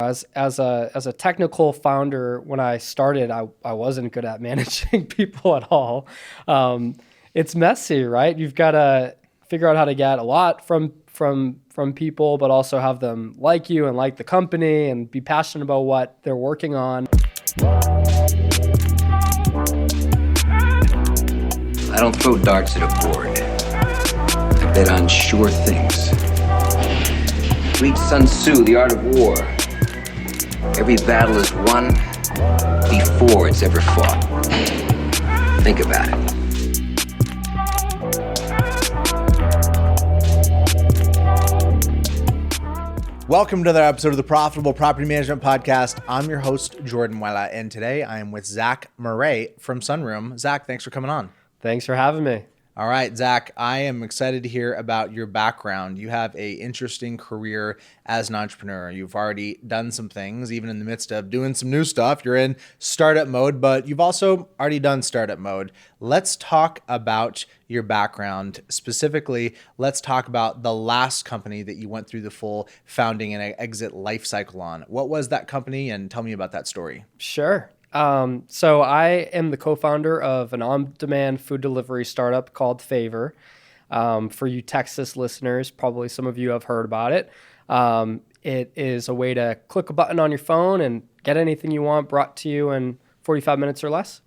As a technical founder, when I started, I wasn't good at managing people at all. It's messy, right? You've got to figure out how to get a lot from people, but also have them like you and like the company and be passionate about what they're working on. I don't throw darts at a board. I bet on sure things. Read Sun Tzu, The Art of War. Every battle is won before it's ever fought. Think about it. Welcome to another episode of the Profitable Property Management Podcast. I'm your host, Jordan Muela, and today I am with Zac Maurais from Sunroom. Zac, thanks for coming on. Thanks for having me. All right, Zac, I am excited to hear about your background. You have an interesting career as an entrepreneur. You've already done some things, even in the midst of doing some new stuff. You're in startup mode, but you've also already done startup mode. Let's talk about your background. Specifically, let's talk about the last company that you went through the full founding and exit life cycle on. What was that company, and tell me about that story. Sure. So I am the co-founder of an on-demand food delivery startup called Favor. For you Texas listeners, probably some of you have heard about it. It is a way to click a button on your phone and get anything you want brought to you in 45 minutes or less.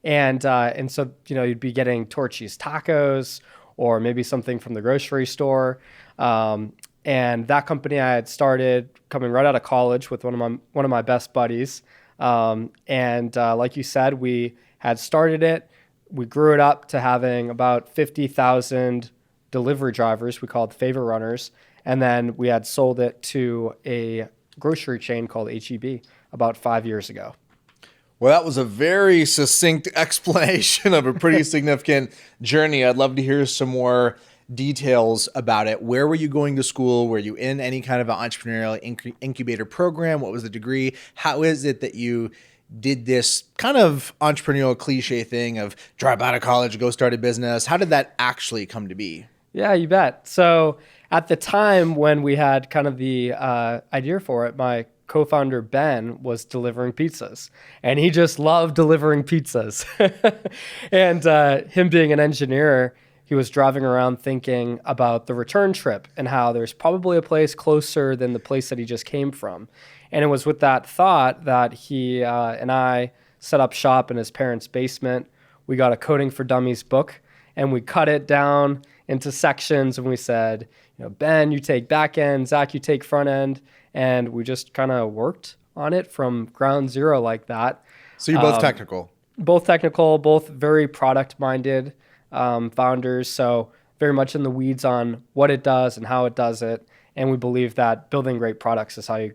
And so, you'd be getting Torchy's tacos or maybe something from the grocery store. And that company I had started coming right out of college with one of my best buddies. Like you said, we had started it. We grew it up to having about 50,000 delivery drivers. We called Favor Runners. And then we had sold it to a grocery chain called H-E-B about 5 years ago. Well, that was a very succinct explanation of a pretty significant journey. I'd love to hear some more details about it. Where were you going to school? Were you in any kind of an entrepreneurial incubator program? What was the degree? How is it that you did this kind of entrepreneurial cliche thing of drop out of college, go start a business? How did that actually come to be? Yeah, you bet. So at the time when we had kind of the idea for it, my co-founder Ben was delivering pizzas, and he just loved delivering pizzas. And him being an engineer, he was driving around thinking about the return trip and how there's probably a place closer than the place that he just came from. And it was with that thought that he and I set up shop in his parents' basement. We got a Coding for Dummies book, and we cut it down into sections, and we said, Ben, you take back end, Zac, you take front end. And we just kind of worked on it from ground zero like that. So you're both technical? Both technical, both very product-minded founders. So very much in the weeds on what it does and how it does it. And we believe that building great products is how you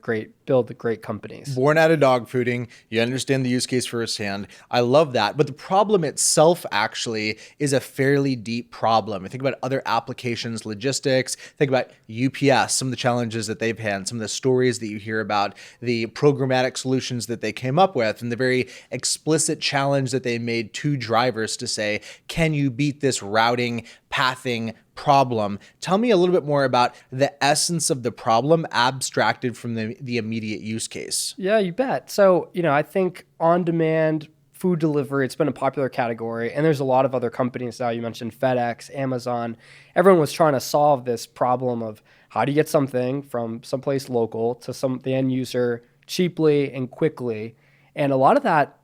build great companies. Born out of dog fooding, you understand the use case firsthand. I love that. But the problem itself actually is a fairly deep problem. I think about other applications, logistics, think about UPS, some of the challenges that they've had, some of the stories that you hear about, the programmatic solutions that they came up with, and the very explicit challenge that they made to drivers to say, can you beat this routing, pathing problem? Tell me a little bit more about the essence of the problem abstracted from the immediate use case. Yeah, you bet. So, I think on-demand food delivery, it's been a popular category, and there's a lot of other companies now. You mentioned FedEx, Amazon. Everyone was trying to solve this problem of how do you get something from someplace local to the end user cheaply and quickly. And a lot of that,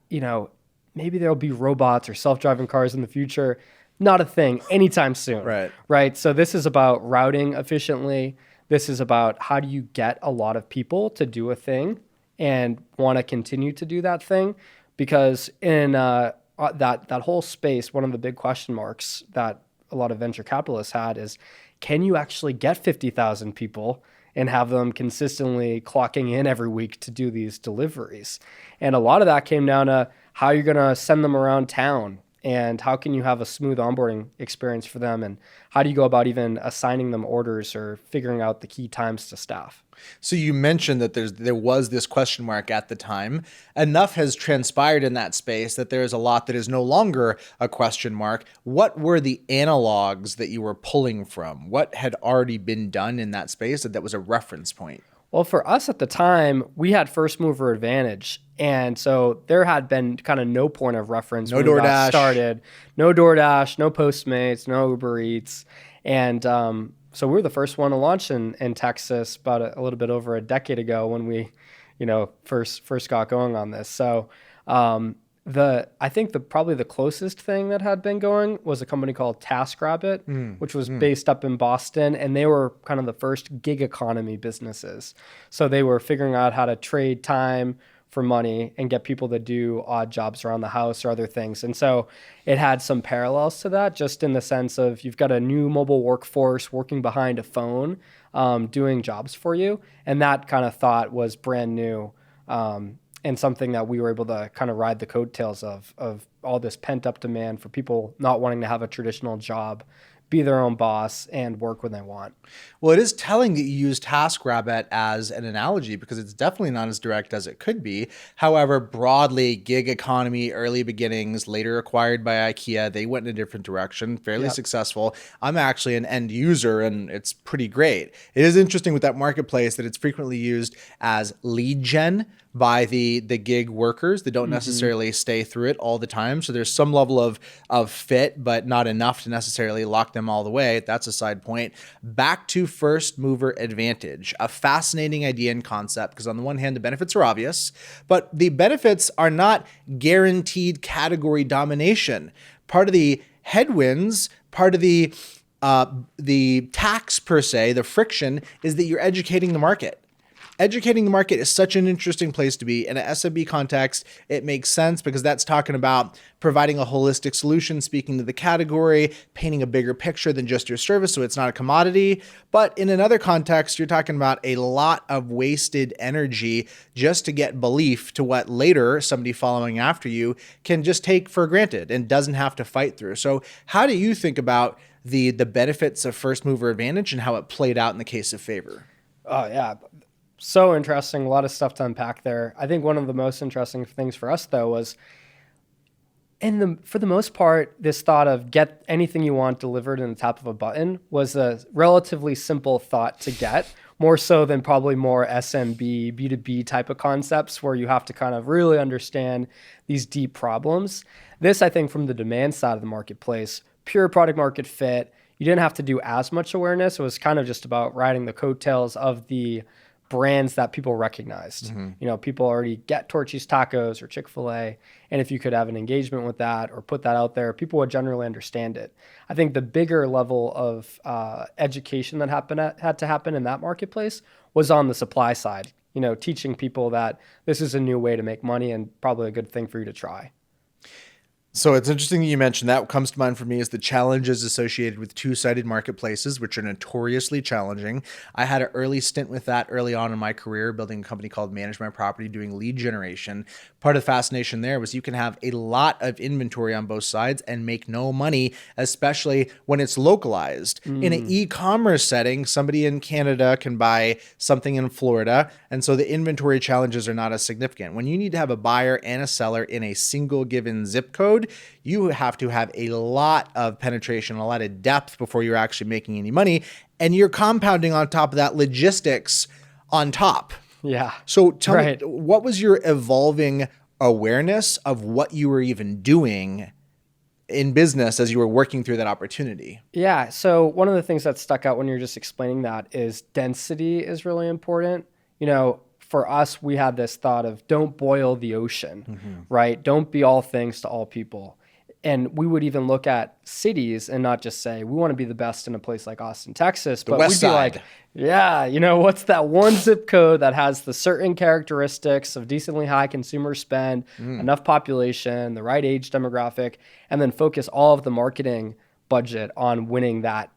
maybe there'll be robots or self-driving cars in the future. Not a thing anytime soon. Right. So this is about routing efficiently. This is about how do you get a lot of people to do a thing and want to continue to do that thing. Because in that whole space, one of the big question marks that a lot of venture capitalists had is, can you actually get 50,000 people and have them consistently clocking in every week to do these deliveries? And a lot of that came down to how you're going to send them around town. And how can you have a smooth onboarding experience for them? And how do you go about even assigning them orders or figuring out the key times to staff? So you mentioned that there was this question mark at the time. Enough has transpired in that space that there is a lot that is no longer a question mark. What were the analogs that you were pulling from? What had already been done in that space that was a reference point? Well, for us at the time, we had first mover advantage. And so there had been kind of no point of reference No when we got DoorDash. started. No DoorDash, no Postmates, no Uber Eats. And so we were the first one to launch in Texas about a little bit over a decade ago when we, first got going on this. So I think probably the closest thing that had been going was a company called TaskRabbit, which was based up in Boston, and they were kind of the first gig economy businesses. So they were figuring out how to trade time for money and get people to do odd jobs around the house or other things. And so it had some parallels to that, just in the sense of you've got a new mobile workforce working behind a phone, doing jobs for you. And that kind of thought was brand new. And something that we were able to kind of ride the coattails of all this pent up demand for people not wanting to have a traditional job, be their own boss, and work when they want. Well, it is telling that you use TaskRabbit as an analogy because it's definitely not as direct as it could be. However, broadly, gig economy, early beginnings, later acquired by IKEA, they went in a different direction, fairly successful. I'm actually an end user and it's pretty great. It is interesting with that marketplace that it's frequently used as lead gen by the gig workers. They don't necessarily stay through it all the time. So there's some level of fit, but not enough to necessarily lock them all the way. That's a side point. Back to first mover advantage, a fascinating idea and concept, because on the one hand, the benefits are obvious, but the benefits are not guaranteed category domination. Part of the headwinds, part of the tax per se, the friction, is that you're educating the market. Educating the market is such an interesting place to be. In an SMB context, it makes sense because that's talking about providing a holistic solution, speaking to the category, painting a bigger picture than just your service so it's not a commodity. But in another context, you're talking about a lot of wasted energy just to get belief to what later somebody following after you can just take for granted and doesn't have to fight through. So how do you think about the benefits of first mover advantage and how it played out in the case of Favor? Oh, yeah. So interesting. A lot of stuff to unpack there. I think one of the most interesting things for us, though, was for the most part, this thought of get anything you want delivered in the tap of a button was a relatively simple thought to get, more so than probably more SMB, B2B type of concepts where you have to kind of really understand these deep problems. This, I think, from the demand side of the marketplace, pure product market fit. You didn't have to do as much awareness. It was kind of just about riding the coattails of the brands that people recognized. People already get Torchy's Tacos or Chick-fil-A. And if you could have an engagement with that or put that out there, people would generally understand it. I think the bigger level of education that had to happen in that marketplace was on the supply side, teaching people that this is a new way to make money and probably a good thing for you to try. So it's interesting that you mentioned that. What comes to mind for me is the challenges associated with two-sided marketplaces, which are notoriously challenging. I had an early stint with that early on in my career, building a company called Manage My Property, doing lead generation. Part of the fascination there was you can have a lot of inventory on both sides and make no money, especially when it's localized. In an e-commerce setting, somebody in Canada can buy something in Florida, and so the inventory challenges are not as significant. When you need to have a buyer and a seller in a single given zip code, you have to have a lot of penetration, a lot of depth before you're actually making any money. And you're compounding on top of that logistics on top. Yeah. So tell me, what was your evolving awareness of what you were even doing in business as you were working through that opportunity? Yeah. So one of the things that stuck out when you're just explaining that is density is really important. For us, we had this thought of don't boil the ocean, right? Don't be all things to all people. And we would even look at cities and not just say, we want to be the best in a place like Austin, Texas, but we'd be like, yeah, what's that one zip code that has the certain characteristics of decently high consumer spend, enough population, the right age demographic, and then focus all of the marketing budget on winning that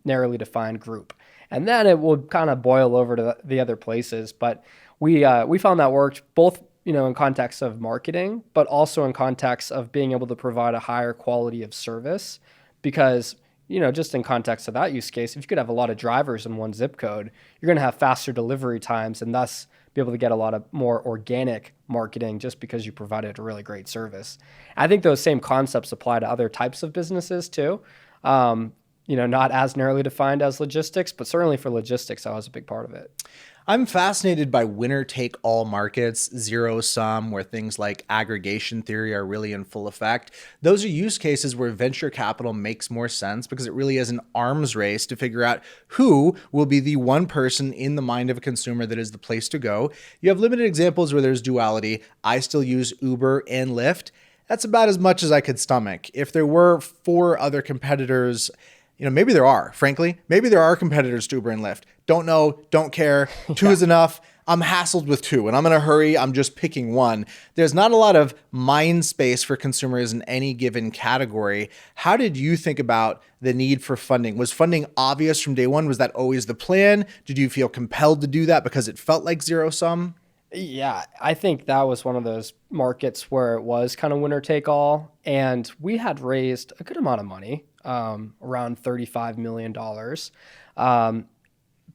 narrowly defined group. And then it will kind of boil over to the other places. But we found that worked both, in context of marketing, but also in context of being able to provide a higher quality of service. Because, just in context of that use case, if you could have a lot of drivers in one zip code, you're going to have faster delivery times and thus be able to get a lot of more organic marketing just because you provided a really great service. I think those same concepts apply to other types of businesses too. Not as narrowly defined as logistics, but certainly for logistics, that was a big part of it. I'm fascinated by winner take all markets, zero sum, where things like aggregation theory are really in full effect. Those are use cases where venture capital makes more sense because it really is an arms race to figure out who will be the one person in the mind of a consumer that is the place to go. You have limited examples where there's duality. I still use Uber and Lyft. That's about as much as I could stomach. If there were 4 other competitors, maybe there are, frankly. Maybe there are competitors to Uber and Lyft. Don't know, don't care. 2 is enough. I'm hassled with 2 and I'm in a hurry. I'm just picking one. There's not a lot of mind space for consumers in any given category. How did you think about the need for funding? Was funding obvious from day one? Was that always the plan? Did you feel compelled to do that because it felt like zero sum? Yeah, I think that was one of those markets where it was kind of winner take all. And we had raised a good amount of money, around $35 million.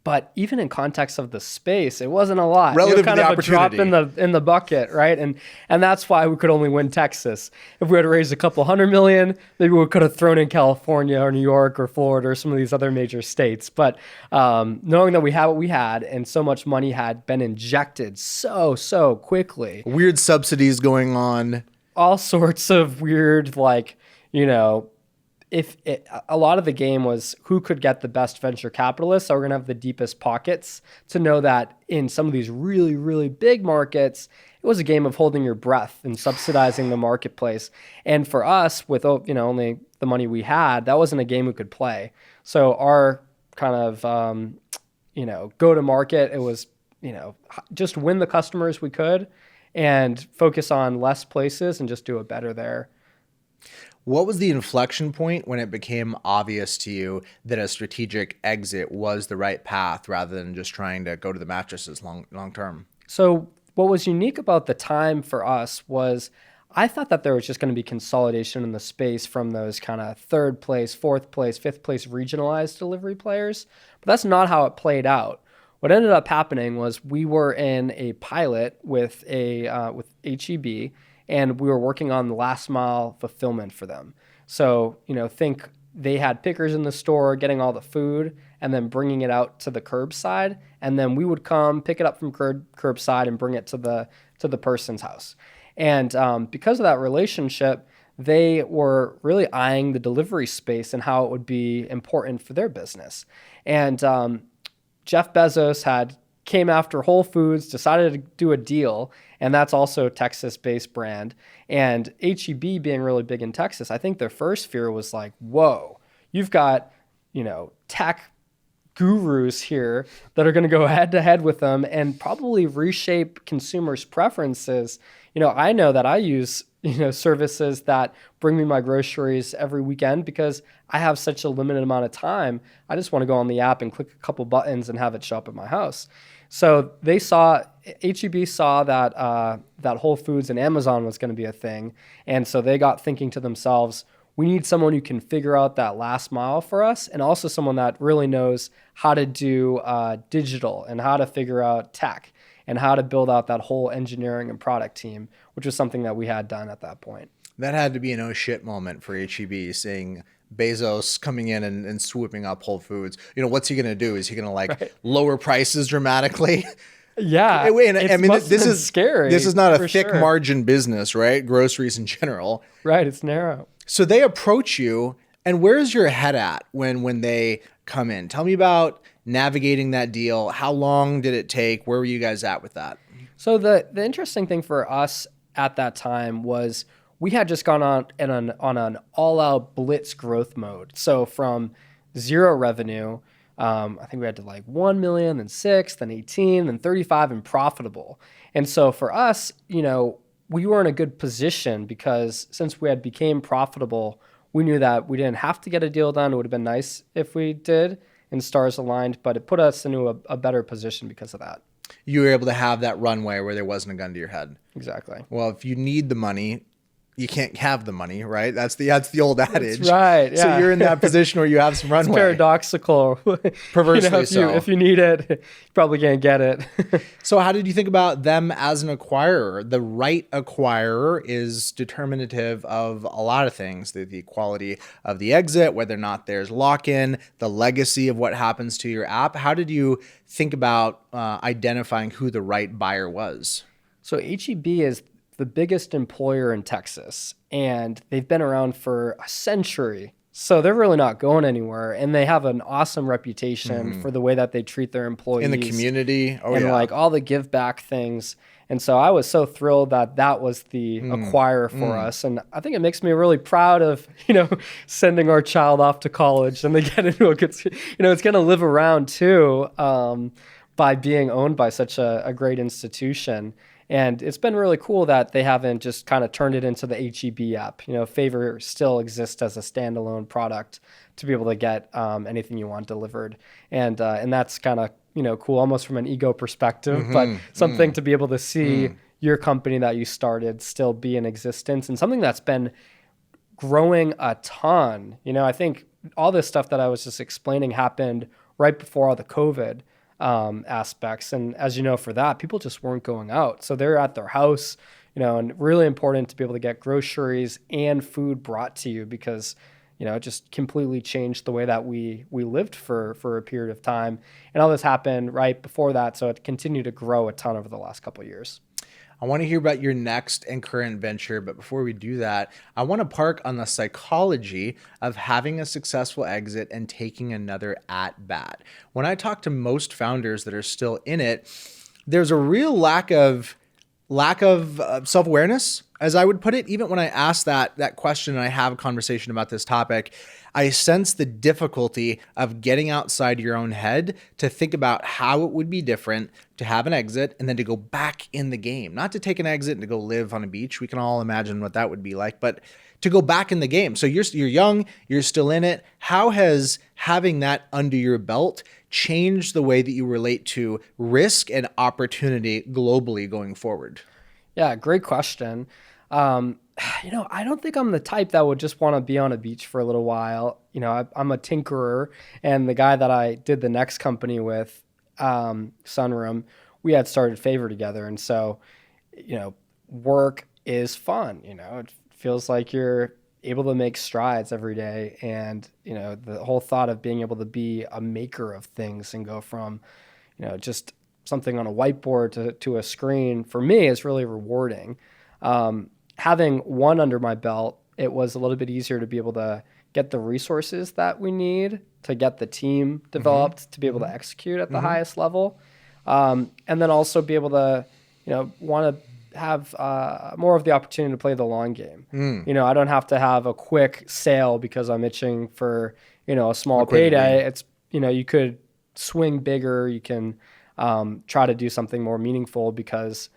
But even in context of the space, it wasn't a lot. Relative kind to the of a drop opportunity. in the bucket, right? And that's why we could only win Texas. If we had raised a couple $100 million, maybe we could have thrown in California or New York or Florida or some of these other major states. But knowing that we had what we had and so much money had been injected so quickly, Weird subsidies going on. all sorts of weird, a lot of the game was who could get the best venture capitalists. So we're going to have the deepest pockets to know that in some of these really, really big markets, it was a game of holding your breath and subsidizing the marketplace. And for us, with only the money we had, that wasn't a game we could play. So our kind of go to market, it was just win the customers we could and focus on less places and just do it better there. What was the inflection point when it became obvious to you that a strategic exit was the right path rather than just trying to go to the mattresses long term? So what was unique about the time for us was I thought that there was just going to be consolidation in the space from those kind of 3rd place, 4th place, 5th place regionalized delivery players. But that's not how it played out. What ended up happening was we were in a pilot with with HEB, and we were working on the last mile fulfillment for them. So, think they had pickers in the store getting all the food and then bringing it out to the curbside. And then we would come pick it up from curbside and bring it to the person's house. And because of that relationship, they were really eyeing the delivery space and how it would be important for their business. And Jeff Bezos came after Whole Foods, decided to do a deal, and that's also a Texas-based brand. And HEB being really big in Texas, I think their first fear was like, whoa, you've got, tech gurus here that are going to go head to head with them and probably reshape consumers' preferences. I know that I use, services that bring me my groceries every weekend because I have such a limited amount of time. I just want to go on the app and click a couple buttons and have it show up at my house. So HEB saw that Whole Foods and Amazon was going to be a thing. And so they got thinking to themselves, we need someone who can figure out that last mile for us, and also someone that really knows how to do digital and how to figure out tech and how to build out that whole engineering and product team, which was something that we had done at that point. That had to be an oh shit moment for HEB, seeing Bezos coming in and swooping up Whole Foods. What's he going to do? Is he going to lower prices dramatically? Yeah. This is scary. This is not a thick sure. margin business, right? Groceries in general. Right. It's narrow. So they approach you, and where's your head at when they come in? Tell me about navigating that deal. How long did it take? Where were you guys at with that? So the interesting thing for us at that time was we had just gone on an all-out blitz growth mode. So from zero revenue, I think we had to 1 million, then 6, then 18, then 35, and profitable. And so for us, we were in a good position because since we had became profitable, we knew that we didn't have to get a deal done. It would have been nice if we did and stars aligned, but it put us into a better position because of that. You were able to have that runway where there wasn't a gun to your head. Exactly. Well, if you need the money, you can't have the money, right? That's the old adage. That's right. Yeah. So you're in that position where you have some runway. It's paradoxical. Perversely if you need it, you probably can't get it. So how did you think about them as an acquirer? The right acquirer is determinative of a lot of things, the quality of the exit, whether or not there's lock-in, the legacy of what happens to your app. How did you think about identifying who the right buyer was? So HEB is the biggest employer in Texas, and they've been around for a century. So they're really not going anywhere, and they have an awesome reputation for the way that they treat their employees In the community. and like all the give back things. And so I was so thrilled that was the acquirer for us. And I think it makes me really proud of, sending our child off to college and they get into a good, it's going to live around too, by being owned by such a great institution. And it's been really cool that they haven't just kind of turned it into the HEB app. Favor still exists as a standalone product to be able to get anything you want delivered. And that's kind of, cool, almost from an ego perspective, but something to be able to see your company that you started still be in existence and something that's been growing a ton. I think all this stuff that I was just explaining happened right before all the COVID aspects. And as you know, for that, people just weren't going out. So they're at their house, and really important to be able to get groceries and food brought to you because, it just completely changed the way that we lived for a period of time. And all this happened right before that. So it continued to grow a ton over the last couple of years. I want to hear about your next and current venture, but before we do that, I want to park on the psychology of having a successful exit and taking another at bat. When I talk to most founders that are still in it, there's a real lack of self-awareness, as I would put it. Even when I ask that question and I have a conversation about this topic, I sense the difficulty of getting outside your own head to think about how it would be different to have an exit and then to go back in the game. Not to take an exit and to go live on a beach. We can all imagine what that would be like, but to go back in the game. So you're young, you're still in it. How has having that under your belt changed the way that you relate to risk and opportunity globally going forward? Yeah, great question. I don't think I'm the type that would just want to be on a beach for a little while. I'm a tinkerer, and the guy that I did the next company with, Sunroom, we had started Favor together. And so, work is fun. It feels like you're able to make strides every day. And, the whole thought of being able to be a maker of things and go from, just something on a whiteboard to a screen, for me, is really rewarding. Having one under my belt, it was a little bit easier to be able to get the resources that we need to get the team developed to be able to execute at the highest level. And then also be able to, want to have more of the opportunity to play the long game. I don't have to have a quick sale because I'm itching for, a small payday. It's, you could swing bigger. You can try to do something more meaningful because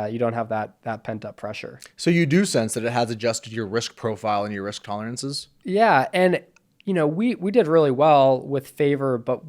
you don't have that pent up pressure. So you do sense that it has adjusted your risk profile and your risk tolerances? Yeah. And, we did really well with Favor, but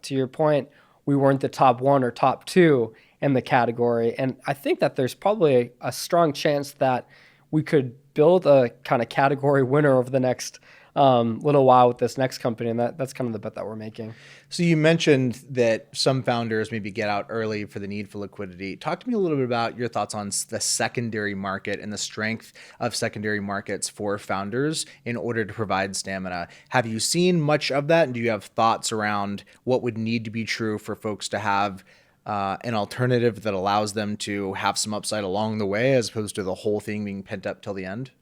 to your point, we weren't the top one or top two in the category. And I think that there's probably a strong chance that we could build a kind of category winner over the next little while with this next company. And that's kind of the bet that we're making. So you mentioned that some founders maybe get out early for the need for liquidity. Talk to me a little bit about your thoughts on the secondary market and the strength of secondary markets for founders in order to provide stamina. Have you seen much of that? And do you have thoughts around what would need to be true for folks to have an alternative that allows them to have some upside along the way as opposed to the whole thing being pent up till the end?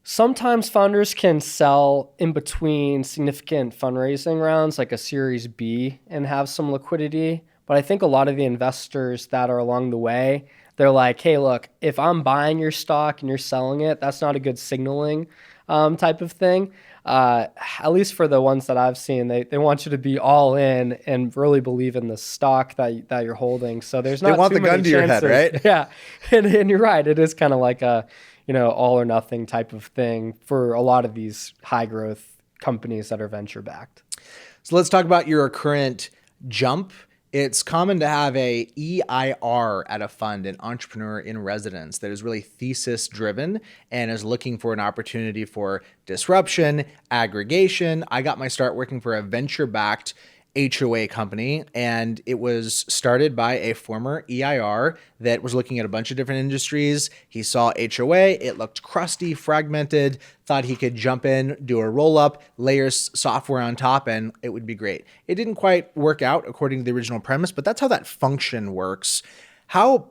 Sometimes founders can sell in between significant fundraising rounds, like a Series B, and have some liquidity. But I think a lot of the investors that are along the way, they're like, hey, look, if I'm buying your stock and you're selling it, that's not a good signaling type of thing. At least for the ones that I've seen, they want you to be all in and really believe in the stock that you're holding. So there's not they want too the gun many to chances. your head, right? Yeah, and you're right. It is kind of like a all or nothing type of thing for a lot of these high growth companies that are venture backed. So let's talk about your current jump It's common to have a EIR at a fund, an entrepreneur in residence, that is really thesis driven and is looking for an opportunity for disruption, aggregation. I got my start working for a venture backed HOA company, and it was started by a former EIR that was looking at a bunch of different industries. He saw HOA, it looked crusty, fragmented, thought he could jump in, do a roll up, layer software on top, and it would be great. It didn't quite work out according to the original premise, but that's how that function works. How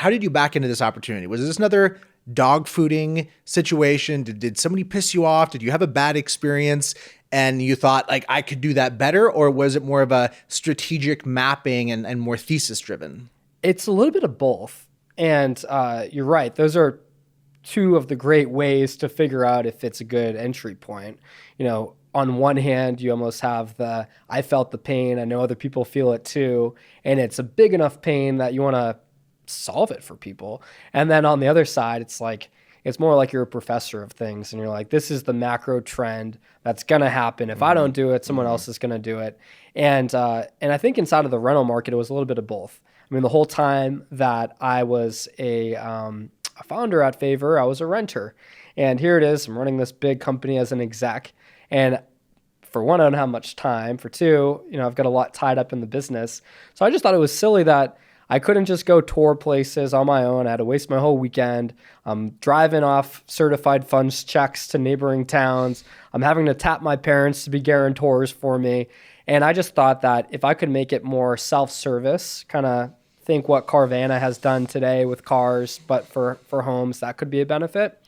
did you back into this opportunity? Was this another dog fooding situation? Did somebody piss you off? Did you have a bad experience and you thought, like, I could do that better? Or was it more of a strategic mapping and more thesis driven? It's a little bit of both. And you're right. Those are two of the great ways to figure out if it's a good entry point. You know, on one hand, you almost have the, I felt the pain, I know other people feel it too, and it's a big enough pain that you want to solve it for people. And then on the other side, it's like, it's more like you're a professor of things and you're like, this is the macro trend that's going to happen. If I don't do it, someone else is going to do it. And I think inside of the rental market, it was a little bit of both. I mean, the whole time that I was a founder at Favor, I was a renter. And here it is, I'm running this big company as an exec. And for one, I don't have much time. For two, you know, I've got a lot tied up in the business. So I just thought it was silly that I couldn't just go tour places on my own. I had to waste my whole weekend. I'm driving off certified funds checks to neighboring towns. I'm having to tap my parents to be guarantors for me. And I just thought that if I could make it more self-service, kind of think what Carvana has done today with cars, but for homes, that could be a benefit.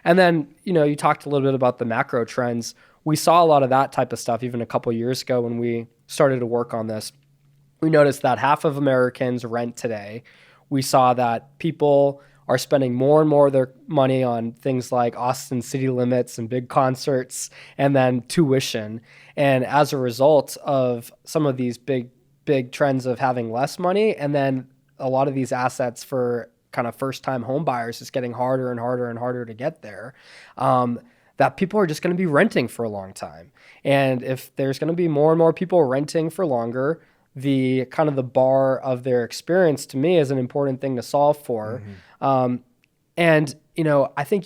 And then, you know, you talked a little bit about the macro trends. We saw a lot of that type of stuff even a couple of years ago when we started to work on this. We noticed that half of Americans rent today. We saw that people are spending more and more of their money on things like Austin city limits and big concerts and then tuition. And as a result of some of these big trends of having less money, and then a lot of these assets for kind of first-time home buyers is getting harder and harder and harder to get there, that people are just going to be renting for a long time. And if there's going to be more and more people renting for longer, the kind of the bar of their experience to me is an important thing to solve for. And, you know, I think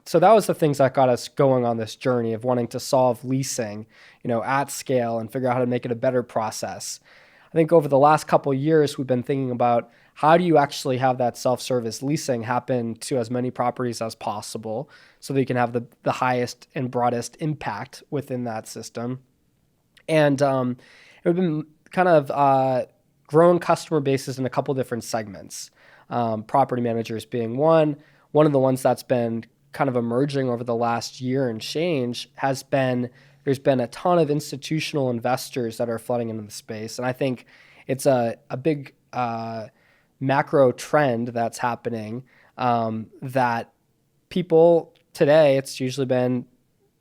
so that was the things that got us going on this journey of wanting to solve leasing, you know, at scale and figure out how to make it a better process. I think over the last couple of years, we've been thinking about how do you actually have that self-service leasing happen to as many properties as possible so that you can have the highest and broadest impact within that system. And we've been kind of grown customer bases in a couple different segments. Property managers being one of the ones that's been kind of emerging over the last year and change has been, there's been a ton of institutional investors that are flooding into the space. And I think it's a big macro trend that's happening, that people today, it's usually been,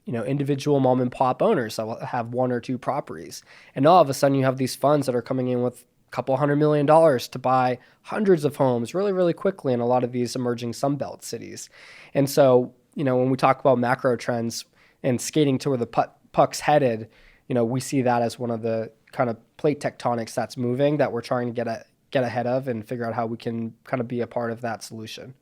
you know, individual mom and pop owners that will have one or two properties. And all of a sudden you have these funds that are coming in with a couple $100 million to buy hundreds of homes really, really quickly in a lot of these emerging Sunbelt cities. And so, you know, when we talk about macro trends and skating to where the puck's headed, you know, we see that as one of the kind of plate tectonics that's moving that we're trying to get ahead of and figure out how we can kind of be a part of that solution.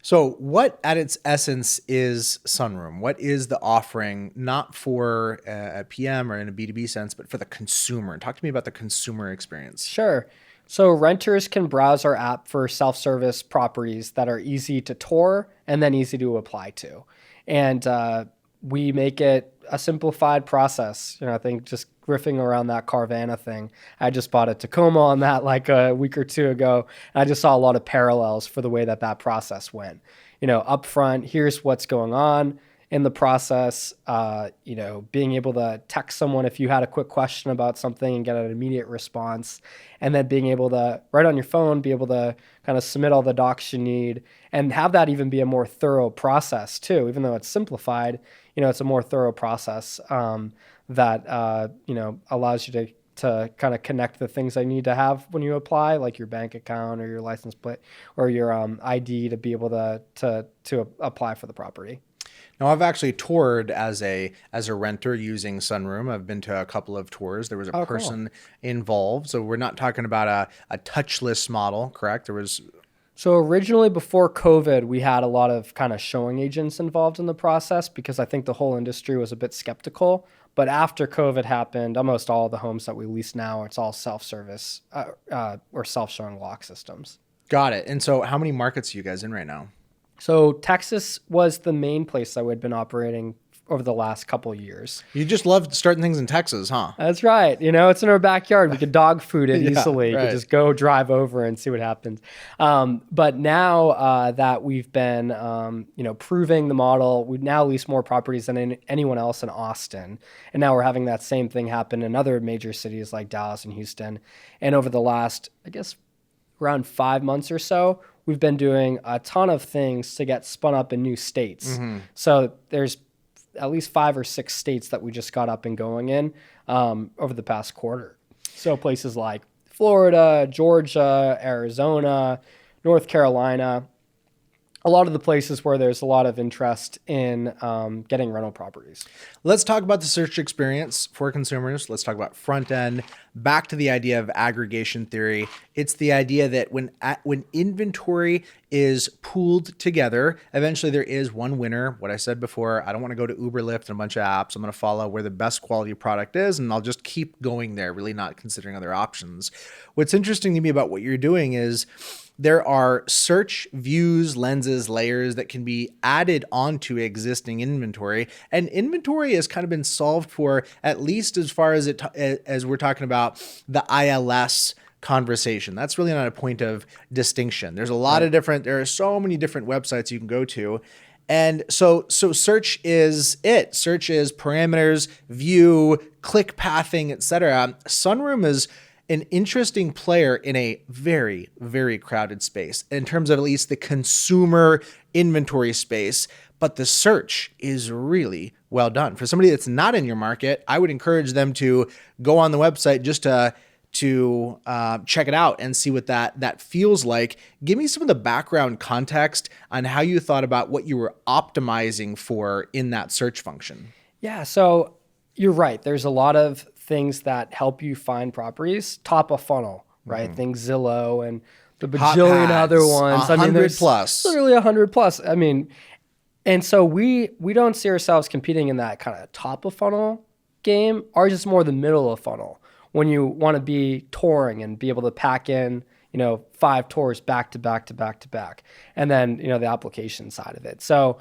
So what at its essence is Sunroom? What is the offering, not for a PM or in a B2B sense, but for the consumer? Talk to me about the consumer experience. Sure. So renters can browse our app for self-service properties that are easy to tour and then easy to apply to. And we make it a simplified process. You know, I think just riffing around that Carvana thing, I just bought a Tacoma on that like a week or two ago. And I just saw a lot of parallels for the way that process went. You know, upfront, here's what's going on in the process. You know, being able to text someone if you had a quick question about something and get an immediate response. And then being able to, right on your phone, be able to kind of submit all the docs you need and have that even be a more thorough process too. Even though it's simplified, you know, it's a more thorough process that, you know, allows you to kind of connect the things I need to have when you apply, like your bank account or your license plate or your ID to be able to apply for the property. Now, I've actually toured as a renter using Sunroom. I've been to a couple of tours. There was a Cool. person involved, so we're not talking about a touchless model, correct? There was. So originally, before COVID, we had a lot of kind of showing agents involved in the process because I think the whole industry was a bit skeptical. But after COVID happened, almost all the homes that we lease now, it's all self-service or self-showing lock systems. Got it. And so how many markets are you guys in right now? So Texas was the main place that we'd been operating over the last couple of years. You just love starting things in Texas, huh? That's right. You know, it's in our backyard. We could dog food it Yeah, easily. You right. could just go drive over and see what happens. But now that we've been, proving the model, we now lease more properties than anyone else in Austin. And now we're having that same thing happen in other major cities like Dallas and Houston. And over the last, I guess, around 5 months or so, we've been doing a ton of things to get spun up in new states. So there's at least 5 or 6 states that we just got up and going in over the past quarter. So places like Florida, Georgia, Arizona, North Carolina, a lot of the places where there's a lot of interest in getting rental properties. Let's talk about the search experience for consumers. Let's talk about front end. Back to the idea of aggregation theory. It's the idea that when inventory is pooled together, eventually there is one winner. What I said before, I don't want to go to Uber, Lyft, and a bunch of apps. I'm going to follow where the best quality product is, and I'll just keep going there, really not considering other options. What's interesting to me about what you're doing is there are search views, lenses, layers that can be added onto existing inventory. And inventory has kind of been solved for, at least as far as as we're talking about the ILS conversation. That's really not a point of distinction. There's a lot of there are so many different websites you can go to. And so search is it. Search is parameters, view, click pathing, etc. Sunroom is an interesting player in a very, very crowded space in terms of at least the consumer inventory space. But the search is really well done. For somebody that's not in your market, I would encourage them to go on the website just to check it out and see what that feels like. Give me some of the background context on how you thought about what you were optimizing for in that search function. Yeah, so you're right. There's a lot of things that help you find properties, top of funnel, right? Things Zillow and the bajillion other ones. 100 plus. Literally 100 plus. I mean, and so we don't see ourselves competing in that kind of top of funnel game. Ours is more the middle of funnel when you want to be touring and be able to pack in, 5 tours back to back to back to back. And then, the application side of it. So,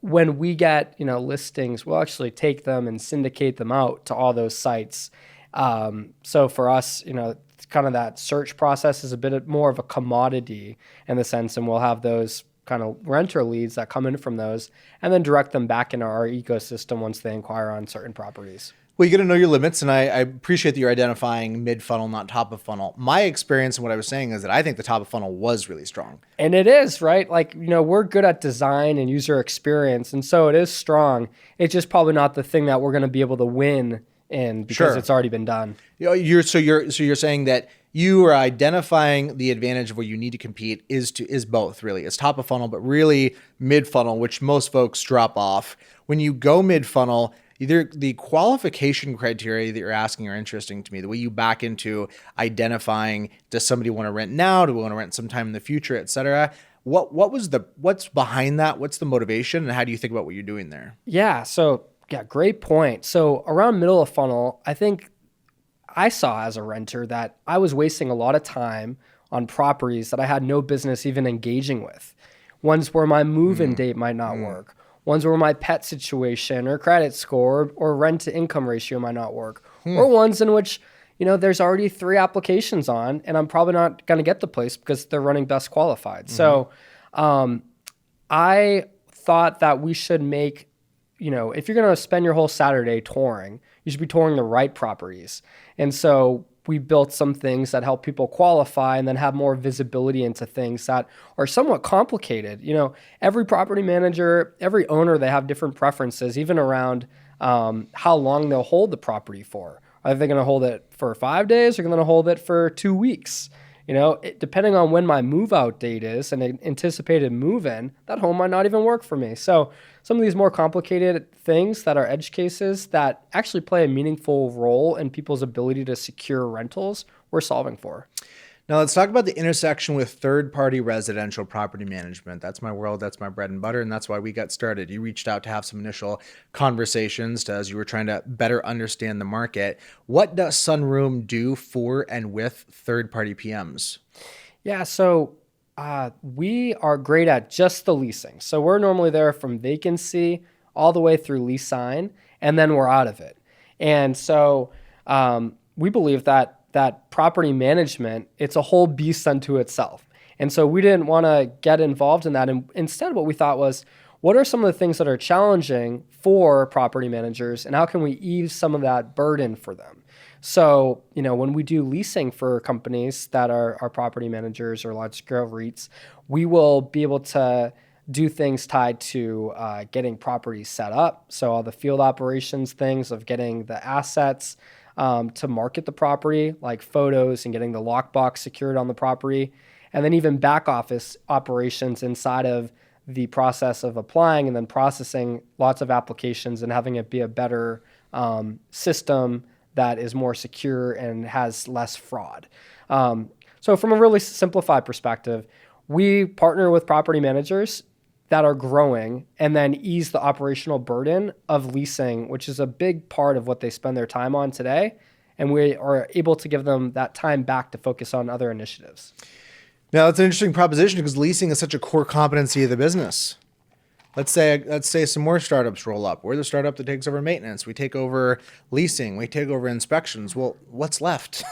when we get, listings, we'll actually take them and syndicate them out to all those sites. So for us, kind of that search process is a bit more of a commodity in the sense, and we'll have those kind of renter leads that come in from those and then direct them back into our ecosystem once they inquire on certain properties. Well, you got to know your limits, and I appreciate that you're identifying mid-funnel, not top of funnel. My experience and what I was saying is that I think the top of funnel was really strong. And it is, right? Like, we're good at design and user experience, and so it is strong. It's just probably not the thing that we're going to be able to win in because it's already been done. You're saying that you are identifying the advantage of where you need to compete is both, really. It's top of funnel, but really mid-funnel, which most folks drop off. When you go mid-funnel, either the qualification criteria that you're asking are interesting to me. The way you back into identifying, does somebody want to rent now? Do we want to rent sometime in the future, et cetera? What's behind that? What's the motivation, and how do you think about what you're doing there? Yeah. So great point. So around middle of funnel, I think I saw as a renter that I was wasting a lot of time on properties that I had no business even engaging with. Ones where my move-in date might not work. Ones where my pet situation or credit score or rent to income ratio might not work. Or ones in which, there's already 3 applications on and I'm probably not going to get the place because they're running best qualified. So I thought that we should make, if you're going to spend your whole Saturday touring, you should be touring the right properties. And so we built some things that help people qualify and then have more visibility into things that are somewhat complicated. Every property manager, every owner, they have different preferences, even around how long they'll hold the property for. Are they going to hold it for 5 days or going to hold it for 2 weeks? Depending on when my move out date is and an anticipated move in, that home might not even work for me. So some of these more complicated things that are edge cases that actually play a meaningful role in people's ability to secure rentals, we're solving for. Now let's talk about the intersection with third-party residential property management. That's my world, that's my bread and butter, and that's why we got started. You reached out to have some initial conversations as you were trying to better understand the market. What does Sunroom do for and with third-party PMs? Yeah, so we are great at just the leasing. So we're normally there from vacancy all the way through lease sign, and then we're out of it. And so we believe that property management, it's a whole beast unto itself. And so we didn't want to get involved in that. And instead, what we thought was, what are some of the things that are challenging for property managers, and how can we ease some of that burden for them? So, when we do leasing for companies that are property managers or large-scale REITs, we will be able to do things tied to getting properties set up. So all the field operations things of getting the assets to market the property, like photos and getting the lockbox secured on the property, and then even back office operations inside of the process of applying and then processing lots of applications and having it be a better system that is more secure and has less fraud. So from a really simplified perspective, we partner with property managers that are growing and then ease the operational burden of leasing, which is a big part of what they spend their time on today. And we are able to give them that time back to focus on other initiatives. Now, that's an interesting proposition because leasing is such a core competency of the business. Let's say some more startups roll up. We're the startup that takes over maintenance. We take over leasing. We take over inspections. Well, what's left?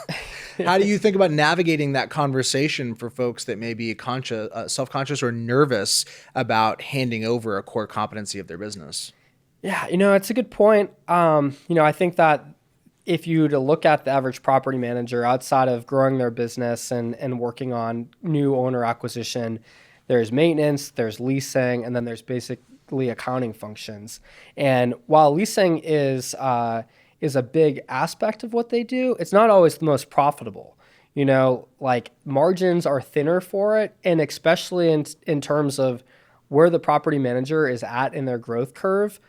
How do you think about navigating that conversation for folks that may be self-conscious or nervous about handing over a core competency of their business? Yeah, it's a good point. I think that if you were to look at the average property manager outside of growing their business and working on new owner acquisition, there's maintenance, there's leasing, and then there's basically accounting functions. And while leasing is a big aspect of what they do, it's not always the most profitable. Like margins are thinner for it, and especially in terms of where the property manager is at in their growth curve.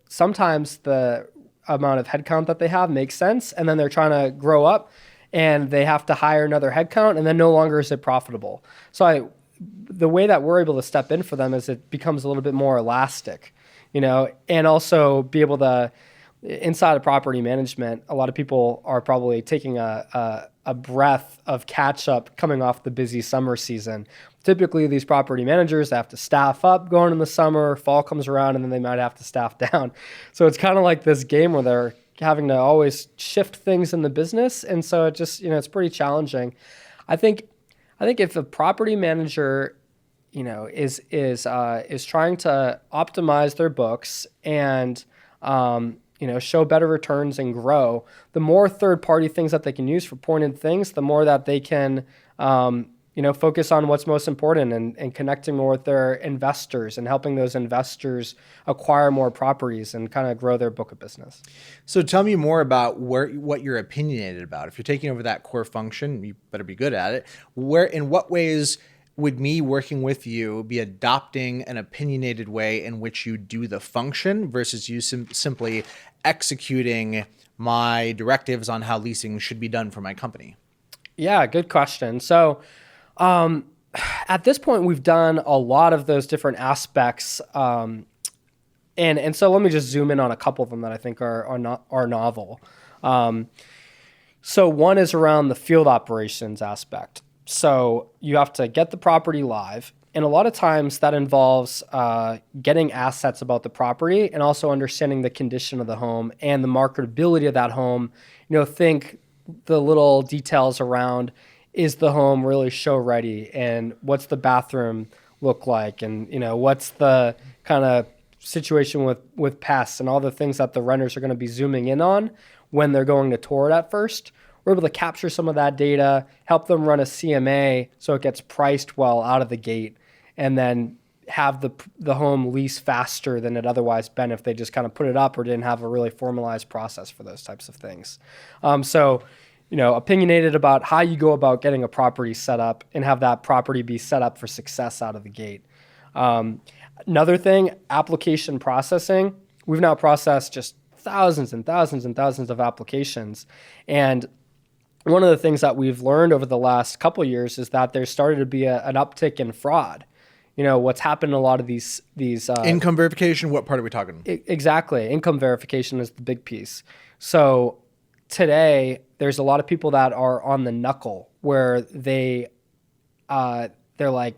Sometimes the amount of headcount that they have makes sense, and then they're trying to grow up, and they have to hire another headcount, and then no longer is it profitable. So the way that we're able to step in for them is it becomes a little bit more elastic, and also be able to, inside of property management, a lot of people are probably taking a breath of catch up coming off the busy summer season. Typically, these property managers have to staff up going in the summer, fall comes around, and then they might have to staff down. So it's kind of like this game where they're having to always shift things in the business. And so it just, it's pretty challenging. I think if a property manager, is trying to optimize their books and, show better returns and grow, the more third-party things that they can use for pointed things, the more that they can, focus on what's most important and connecting more with their investors and helping those investors acquire more properties and kind of grow their book of business. So tell me more about what you're opinionated about. If you're taking over that core function, you better be good at it. In what ways would me working with you be adopting an opinionated way in which you do the function versus you simply executing my directives on how leasing should be done for my company? Yeah, good question. So at this point, we've done a lot of those different aspects. And so let me just zoom in on a couple of them that I think are novel. So one is around the field operations aspect. So you have to get the property live. And a lot of times that involves getting assets about the property and also understanding the condition of the home and the marketability of that home. Think the little details around, is the home really show ready, and what's the bathroom look like, and what's the kind of situation with pests and all the things that the renters are going to be zooming in on when they're going to tour it at first. We're able to capture some of that data, help them run a CMA so it gets priced well out of the gate, and then have the home lease faster than it otherwise been if they just kind of put it up or didn't have a really formalized process for those types of things. So opinionated about how you go about getting a property set up and have that property be set up for success out of the gate. Another thing, application processing. We've now processed just thousands and thousands and thousands of applications. And one of the things that we've learned over the last couple of years is that there's started to be an uptick in fraud. What's happened in a lot of these income verification. What part are we talking? Exactly. Income verification is the big piece. So today there's a lot of people that are on the knuckle where they're like,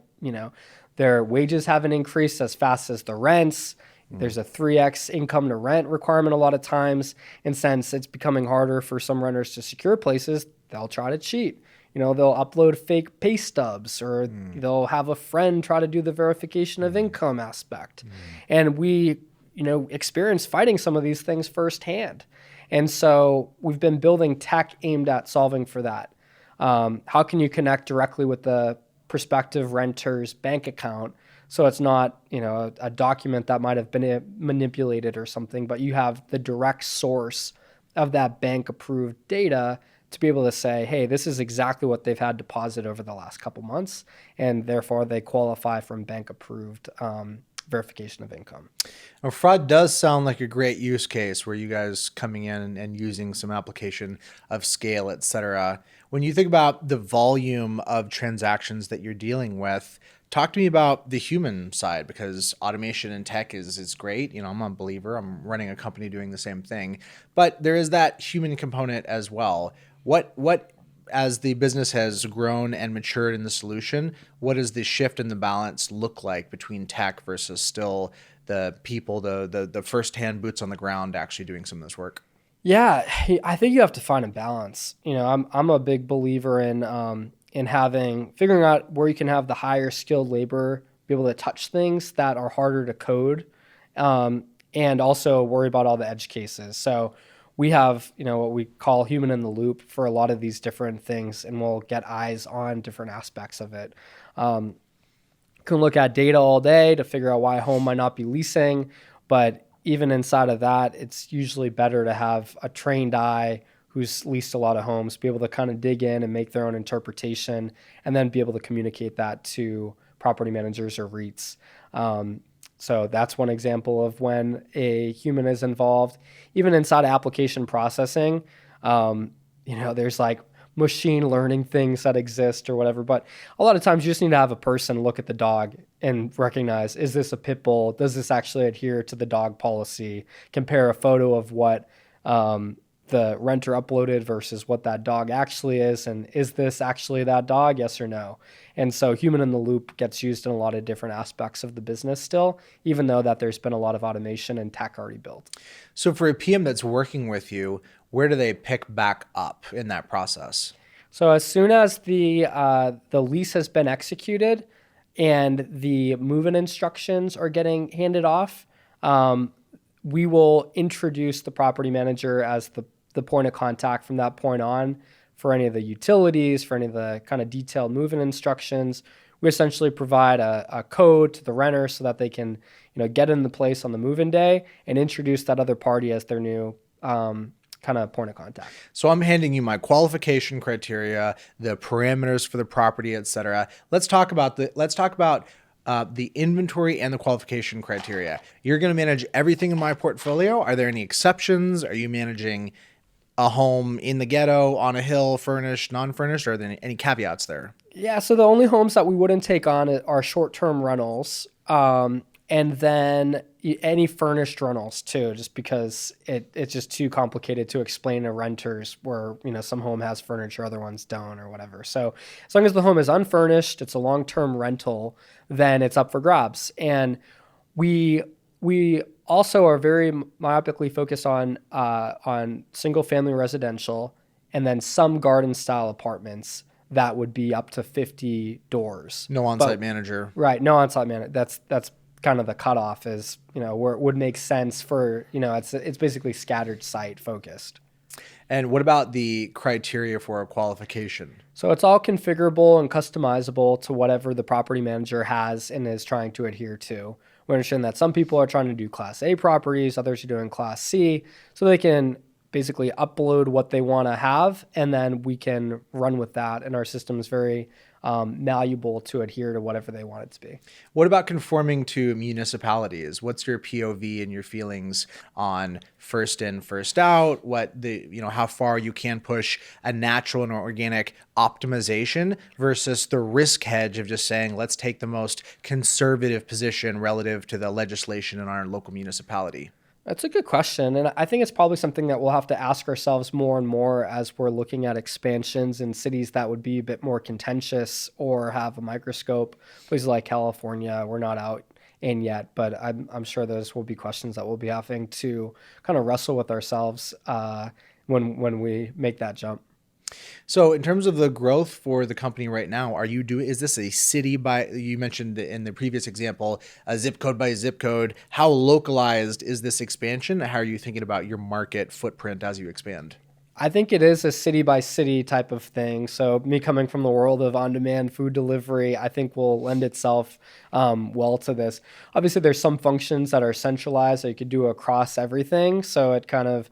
their wages haven't increased as fast as the rents. There's a 3x income to rent requirement a lot of times. And since it's becoming harder for some renters to secure places, they'll try to cheat. They'll upload fake pay stubs, or they'll have a friend try to do the verification of income aspect. And we, experience fighting some of these things firsthand. And so we've been building tech aimed at solving for that. How can you connect directly with the prospective renter's bank account? So it's not, a document that might have been manipulated or something, but you have the direct source of that bank approved data to be able to say, hey, this is exactly what they've had deposit over the last couple months, and therefore they qualify from bank approved verification of income. Now, fraud does sound like a great use case where you guys coming in and using some application of scale, et cetera. When you think about the volume of transactions that you're dealing with, talk to me about the human side, because automation and tech is great. I'm a believer. I'm running a company doing the same thing, but there is that human component as well. What as the business has grown and matured in the solution, what does the shift in the balance look like between tech versus still the people, the firsthand boots on the ground actually doing some of this work? Yeah, I think you have to find a balance. I'm a big believer in figuring out where you can have the higher skilled labor be able to touch things that are harder to code, and also worry about all the edge cases. So we have, what we call human in the loop for a lot of these different things, and we'll get eyes on different aspects of it. Can look at data all day to figure out why a home might not be leasing, but even inside of that, it's usually better to have a trained eye who's leased a lot of homes, be able to kind of dig in and make their own interpretation, and then be able to communicate that to property managers or REITs. So that's one example of when a human is involved. Even inside of application processing, there's like machine learning things that exist or whatever, but a lot of times you just need to have a person look at the dog and recognize, is this a pit bull? Does this actually adhere to the dog policy? Compare a photo of what the renter uploaded versus what that dog actually is, and is this actually that dog, yes or no? And so human in the loop gets used in a lot of different aspects of the business still, even though that there's been a lot of automation and tech already built. So for a PM that's working with you, where do they pick back up in that process? So as soon as the lease has been executed and the move-in instructions are getting handed off, we will introduce the property manager as the point of contact from that point on for any of the utilities, for any of the kind of detailed move-in instructions. We essentially provide a code to the renter so that they can, get in the place on the move-in day and introduce that other party as their new kind of point of contact. So I'm handing you my qualification criteria, the parameters for the property, et cetera. Let's talk about the inventory and the qualification criteria. You're going to manage everything in my portfolio. Are there any exceptions? Are you managing a home in the ghetto, on a hill, furnished, non-furnished? Are there any caveats there? Yeah, so the only homes that we wouldn't take on are short-term rentals, and then any furnished rentals too, just because it's just too complicated to explain to renters where, some home has furniture, other ones don't or whatever. So as long as the home is unfurnished, it's a long-term rental, then it's up for grabs. And we also are very myopically focused on single-family residential, and then some garden-style apartments that would be up to 50 doors. No on-site manager. Right, no on-site manager. That's kind of the cutoff is, where it would make sense for, it's basically scattered site focused. And what about the criteria for a qualification? So it's all configurable and customizable to whatever the property manager has and is trying to adhere to. We understand that some people are trying to do Class A properties, others are doing Class C, so they can basically upload what they want to have, and then we can run with that. And our system is very malleable to adhere to whatever they want it to be. What about conforming to municipalities? What's your POV and your feelings on first in, first out? How far you can push a natural and organic optimization versus the risk hedge of just saying, let's take the most conservative position relative to the legislation in our local municipality? That's a good question. And I think it's probably something that we'll have to ask ourselves more and more as we're looking at expansions in cities that would be a bit more contentious or have a microscope. Places like California, we're not out in yet, but I'm sure those will be questions that we'll be having to kind of wrestle with ourselves when we make that jump. So in terms of the growth for the company right now, is this a city by, you mentioned in the previous example, a zip code by zip code? How localized is this expansion? How are you thinking about your market footprint as you expand? I think it is a city by city type of thing. So me coming from the world of on-demand food delivery, I think will lend itself well to this. Obviously, there's some functions that are centralized that you could do across everything. So it kind of,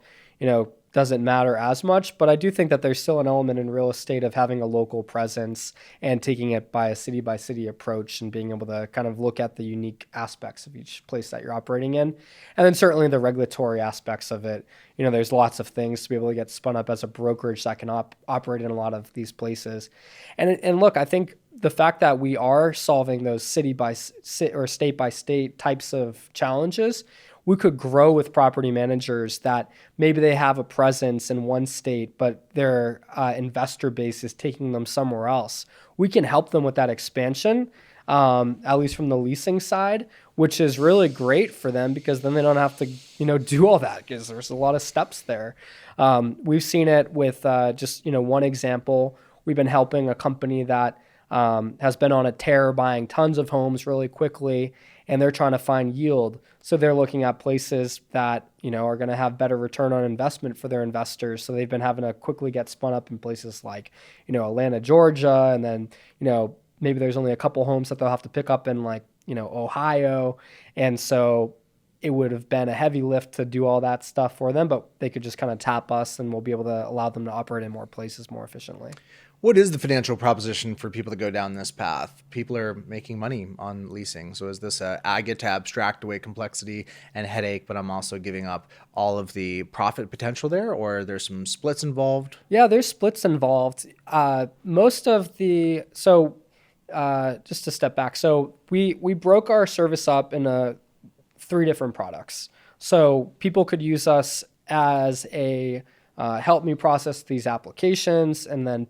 doesn't matter as much, but I do think that there's still an element in real estate of having a local presence and taking it by city approach and being able to kind of look at the unique aspects of each place that you're operating in. And then certainly the regulatory aspects of it. There's lots of things to be able to get spun up as a brokerage that can operate in a lot of these places. And look, I think the fact that we are solving those city by or state by state types of challenges, we could grow with property managers that maybe they have a presence in one state, but their investor base is taking them somewhere else. We can help them with that expansion, at least from the leasing side, which is really great for them because then they don't have to, do all that because there's a lot of steps there. We've seen it with just, one example. We've been helping a company that has been on a tear buying tons of homes really quickly, and they're trying to find yield. So they're looking at places that, are going to have better return on investment for their investors. So they've been having to quickly get spun up in places like, Atlanta, Georgia, and then, maybe there's only a couple homes that they'll have to pick up in like, Ohio. And so it would have been a heavy lift to do all that stuff for them, but they could just kind of tap us and we'll be able to allow them to operate in more places more efficiently. What is the financial proposition for people to go down this path? People are making money on leasing. So is this I get to abstract away complexity and headache, but I'm also giving up all of the profit potential there, or there's some splits involved? Yeah, there's splits involved. Just to step back. So we broke our service up into 3 different products. So people could use us as a help me process these applications, and then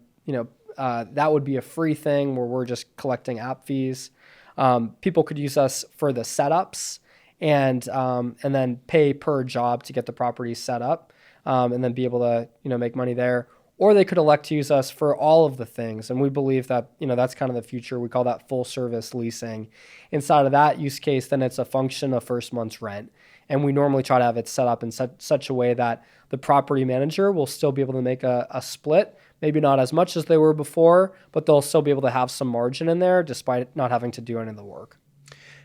that would be a free thing where we're just collecting app fees. People could use us for the setups and then pay per job to get the property set up, and then be able to make money there. Or they could elect to use us for all of the things, and we believe that that's kind of the future. We call that full service leasing. Inside of that use case, then it's a function of first month's rent. And we normally try to have it set up in such a way that the property manager will still be able to make a split, maybe not as much as they were before, but they'll still be able to have some margin in there despite not having to do any of the work.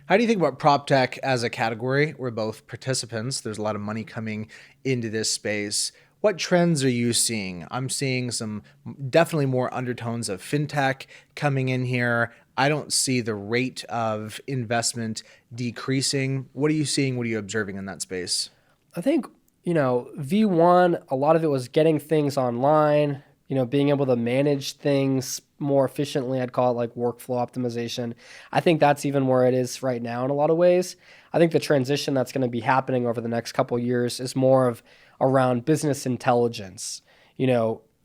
How do you think about prop tech as a category? We're both participants. There's a lot of money coming into this space. What trends are you seeing? I'm seeing some definitely more undertones of fintech coming in here. I don't see the rate of investment decreasing. What are you seeing? What are you observing in that space? I think, V1, a lot of it was getting things online, being able to manage things more efficiently. I'd call it like workflow optimization. I think that's even where it is right now in a lot of ways. I think the transition that's going to be happening over the next couple of years is more of around business intelligence.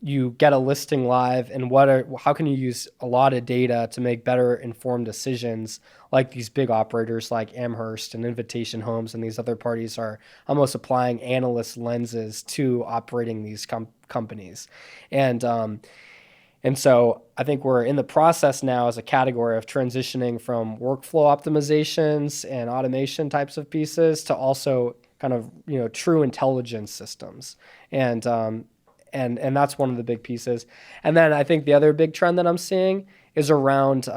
You get a listing live, and how can you use a lot of data to make better informed decisions, like these big operators like Amherst and Invitation Homes and these other parties are almost applying analyst lenses to operating these companies. And so I think we're in the process now as a category of transitioning from workflow optimizations and automation types of pieces to also kind of, true intelligence systems. And that's one of the big pieces. And then I think the other big trend that I'm seeing is around,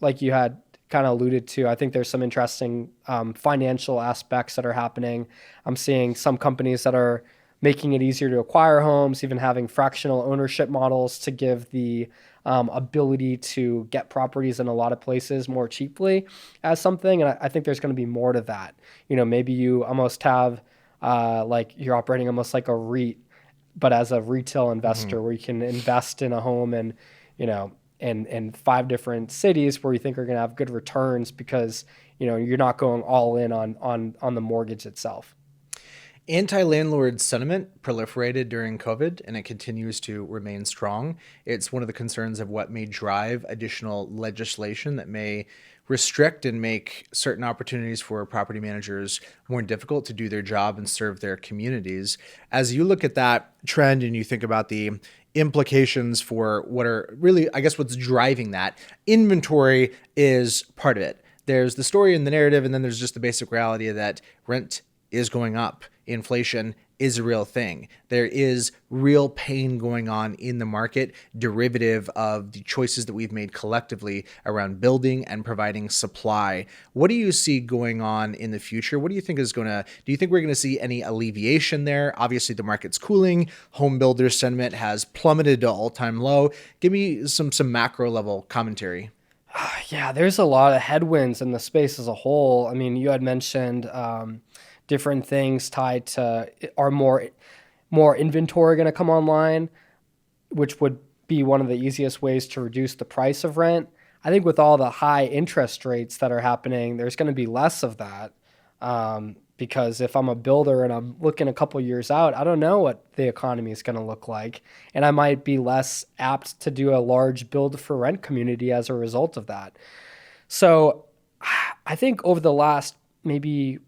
like you had kind of alluded to, I think there's some interesting financial aspects that are happening. I'm seeing some companies that are making it easier to acquire homes, even having fractional ownership models to give the ability to get properties in a lot of places more cheaply as something. And I think there's going to be more to that. Maybe you almost have like you're operating almost like a REIT, but as a retail investor where you can invest in a home and, in 5 different cities where you think are going to have good returns because, you're not going all in on the mortgage itself. Anti-landlord sentiment proliferated during COVID, and it continues to remain strong. It's one of the concerns of what may drive additional legislation that may restrict and make certain opportunities for property managers more difficult to do their job and serve their communities. As you look at that trend and you think about the implications for what are really, I guess, what's driving that, inventory is part of it. There's the story and the narrative, and then there's just the basic reality that rent is going up. Inflation is a real thing. There is real pain going on in the market, derivative of the choices that we've made collectively around building and providing supply. What do you see going on in the future? What do you think do you think we're going to see any alleviation there? Obviously, the market's cooling. Home builder sentiment has plummeted to all-time low. Give me some macro level commentary. Yeah, there's a lot of headwinds in the space as a whole. I mean, you had mentioned different things tied to are more inventory going to come online, which would be one of the easiest ways to reduce the price of rent. I think with all the high interest rates that are happening, there's going to be less of that because if I'm a builder and I'm looking a couple years out, I don't know what the economy is going to look like. And I might be less apt to do a large build for rent community as a result of that. So I think over the last maybe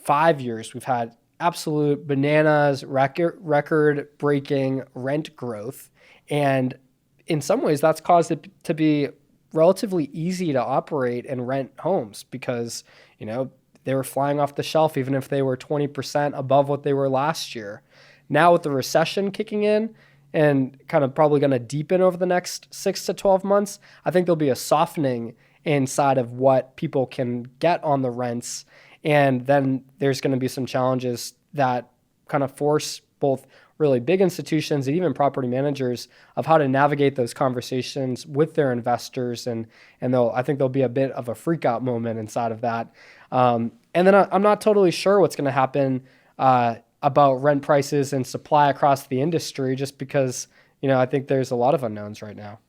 5 years, we've had absolute bananas, record-breaking rent growth. And in some ways, that's caused it to be relatively easy to operate and rent homes because, they were flying off the shelf even if they were 20% above what they were last year. Now with the recession kicking in and kind of probably going to deepen over the next 6 to 12 months, I think there'll be a softening inside of what people can get on the rents. And then there's going to be some challenges that kind of force both really big institutions and even property managers of how to navigate those conversations with their investors. And I think there'll be a bit of a freak out moment inside of that. And then I'm not totally sure what's going to happen about rent prices and supply across the industry just because, I think there's a lot of unknowns right now.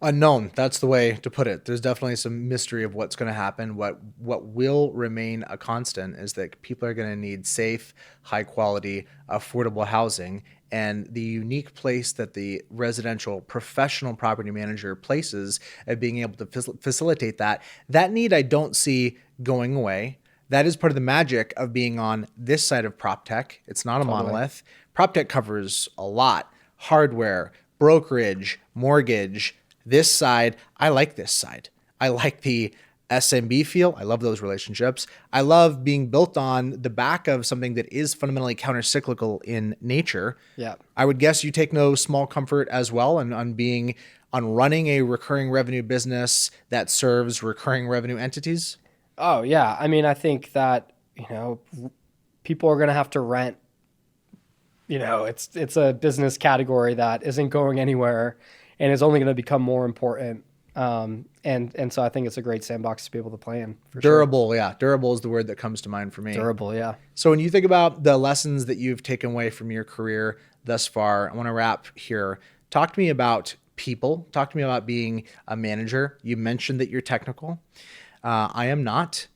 Unknown, that's the way to put it. There's definitely some mystery of what's going to happen. What will remain a constant is that people are going to need safe, high quality, affordable housing. And the unique place that the residential professional property manager places at being able to facilitate that need I don't see going away. That is part of the magic of being on this side of prop tech. It's not a monolith. Prop tech covers a lot: hardware, brokerage, mortgage. This side, I like this side. I like the SMB feel. I love those relationships. I love being built on the back of something that is fundamentally counter-cyclical in nature. Yeah. I would guess you take no small comfort as well on running a recurring revenue business that serves recurring revenue entities. Oh yeah. I mean, I think that, people are going to have to rent. It's a business category that isn't going anywhere and is only going to become more important. And so I think it's a great sandbox to be able to play in. Durable, sure. Yeah. Durable is the word that comes to mind for me. Durable, yeah. So when you think about the lessons that you've taken away from your career thus far, I want to wrap here. Talk to me about people. Talk to me about being a manager. You mentioned that you're technical. I am not.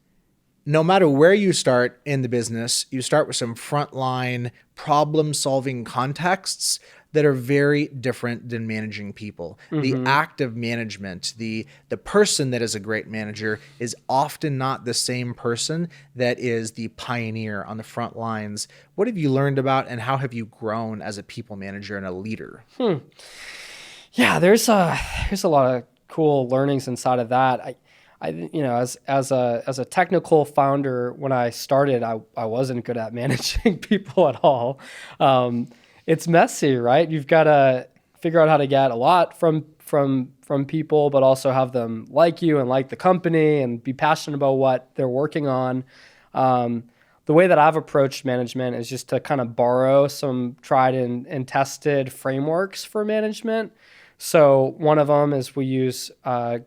No matter where you start in the business, you start with some frontline problem-solving contexts that are very different than managing people. The act of management, the person that is a great manager is often not the same person that is the pioneer on the front lines. What have you learned about and how have you grown as a people manager and a leader? Yeah, there's a lot of cool learnings inside of that. As a technical founder, when I started, I wasn't good at managing people at all. It's messy, right? You've got to figure out how to get a lot from people, but also have them like you and like the company and be passionate about what they're working on. the way that I've approached management is just to kind of borrow some tried and tested frameworks for management. So one of them is we use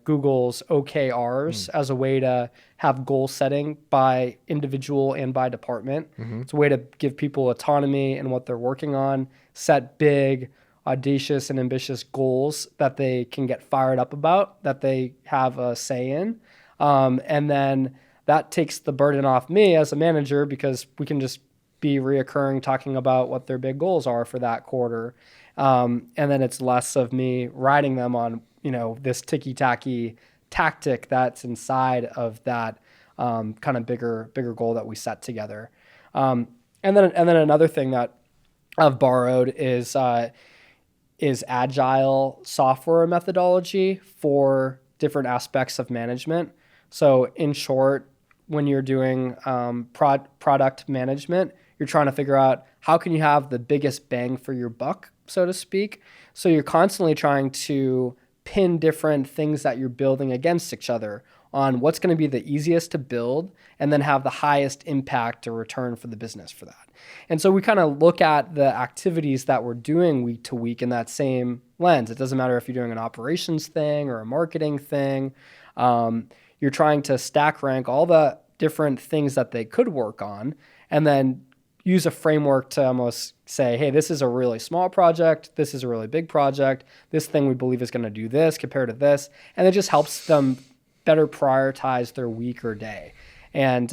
Google's OKRs as a way to have goal setting by individual and by department. It's a way to give people autonomy in what they're working on, set big, audacious, and ambitious goals that they can get fired up about, that they have a say in. And then that takes the burden off me as a manager because we can just be reoccurring talking about what their big goals are for that quarter. And then it's less of me riding them on, this ticky-tacky tactic that's inside of that kind of bigger goal that we set together. And then another thing that I've borrowed is agile software methodology for different aspects of management. So in short, when you're doing product management, you're trying to figure out how can you have the biggest bang for your buck, so to speak. So you're constantly trying to pin different things that you're building against each other on what's going to be the easiest to build and then have the highest impact or return for the business for that. And so we kind of look at the activities that we're doing week to week in that same lens. It doesn't matter if you're doing an operations thing or a marketing thing. You're trying to stack rank all the different things that they could work on and then use a framework to almost say, hey, this is a really small project. This is a really big project. This thing we believe is going to do this compared to this. And it just helps them better prioritize their week or day. And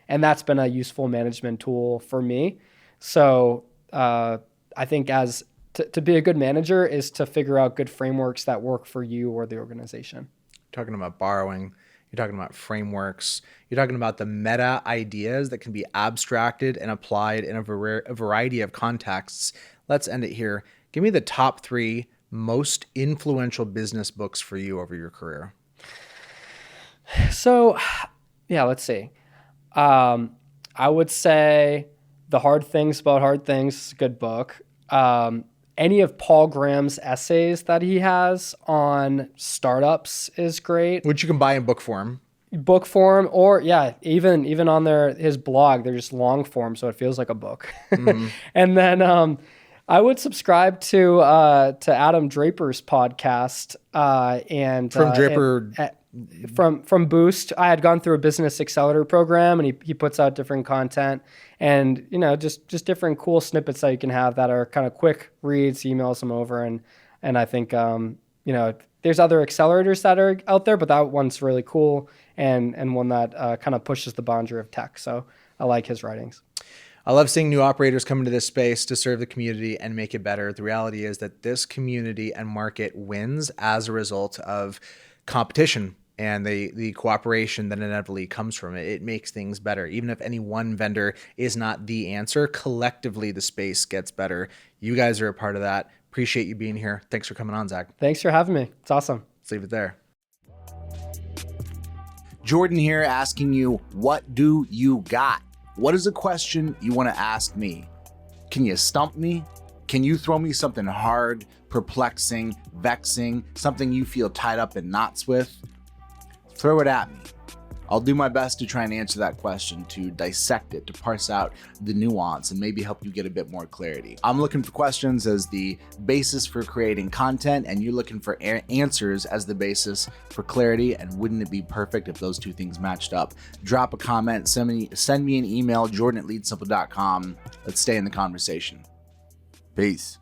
that's been a useful management tool for me. So I think to be a good manager is to figure out good frameworks that work for you or the organization. Talking about borrowing, you're talking about frameworks, you're talking about the meta ideas that can be abstracted and applied in a variety of contexts. Let's end it here. Give me the top 3 most influential business books for you over your career. So, yeah, let's see. I would say The Hard Things About Hard Things is a good book. Any of Paul Graham's essays that he has on startups is great. Which you can buy in book form. Book form, or even on his blog, they're just long form, so it feels like a book. And then I would subscribe to Adam Draper's podcast and from Draper. From Boost. I had gone through a business accelerator program, and he puts out different content and just different cool snippets that you can have that are kind of quick reads. He emails them over, and I think there's other accelerators that are out there, but that one's really cool and one that kind of pushes the boundary of tech. So I like his writings. I love seeing new operators come into this space to serve the community and make it better. The reality is that this community and market wins as a result of competition and the cooperation that inevitably comes from it. It makes things better. Even if any one vendor is not the answer, collectively the space gets better. You guys are a part of that. Appreciate you being here. Thanks for coming on, Zac. Thanks for having me. It's awesome. Let's leave it there. Jordan here asking you, what do you got? What is a question you want to ask me? Can you stump me? Can you throw me something hard, perplexing, vexing, something you feel tied up in knots with? Throw it at me. I'll do my best to try and answer that question, to dissect it, to parse out the nuance and maybe help you get a bit more clarity. I'm looking for questions as the basis for creating content, and you're looking for answers as the basis for clarity. And wouldn't it be perfect if those two things matched up? Drop a comment, send me an email, jordan@leadsimple.com. Let's stay in the conversation. Peace.